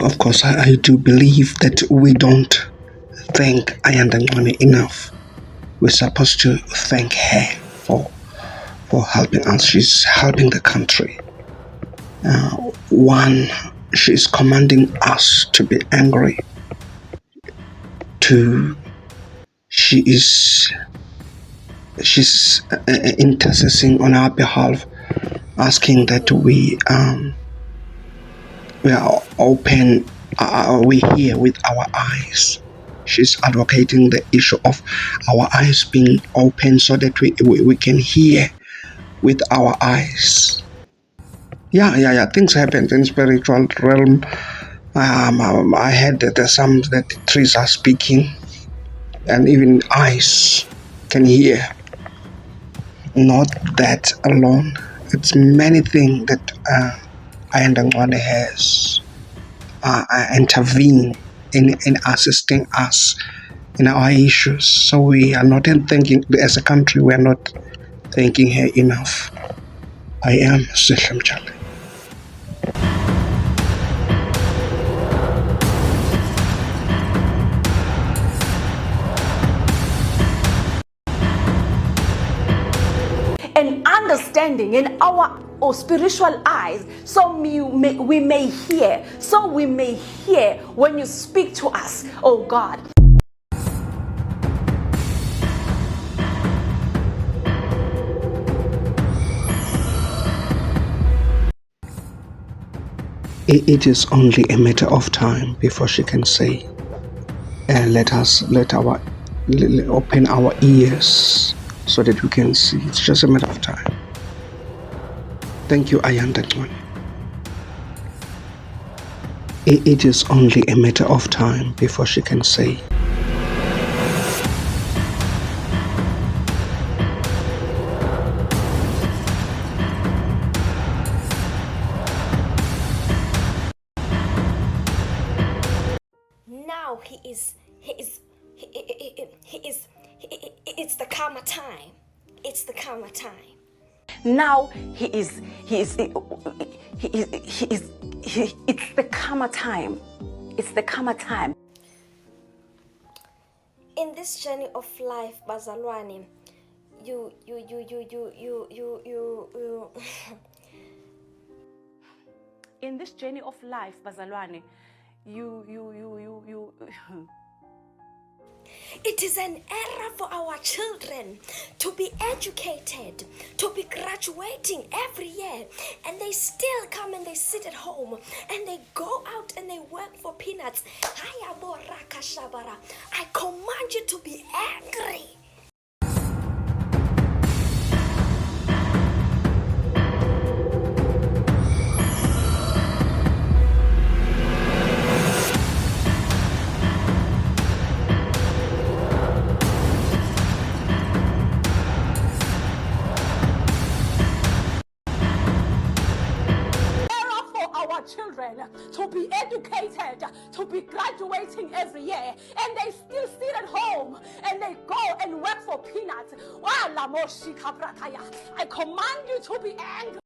Of course, I do believe that we don't thank Ayanda Ncwane enough. We're supposed to thank her for helping us. She's helping the country. One, she's commanding us to be angry. Two, she's interceding on our behalf, asking that we are open, we hear with our eyes. She's advocating the issue of our eyes being open so that we can hear with our eyes. Yeah. Things happen in spiritual realm. I heard that there's some that trees are speaking, and even eyes can hear. Not that alone. It's many things that Ayanda Ncwane has intervene in assisting us in our issues. So we are not thinking, as a country, we are not thanking her enough. I am Seshem Charlie. And understanding in our spiritual eyes, so we may hear when you speak to us, oh God. It is only a matter of time before she can say, let open our ears so that we can see. It's just a matter of time. Thank you, Ayanda Ncwane. It is only a matter of time before she can say, now it's the karma time. It's the karma time. Now it's the karma time. It's the karma time. In this journey of life, bazalwane, you In this journey of life, bazalwane, It is an era for our children to be educated, to be graduating every year, and they still come and they sit at home and they go out and they work for peanuts. I command you to be angry. children to be educated, to be graduating every year, and they still sit at home and they go and work for peanuts. I command you to be angry.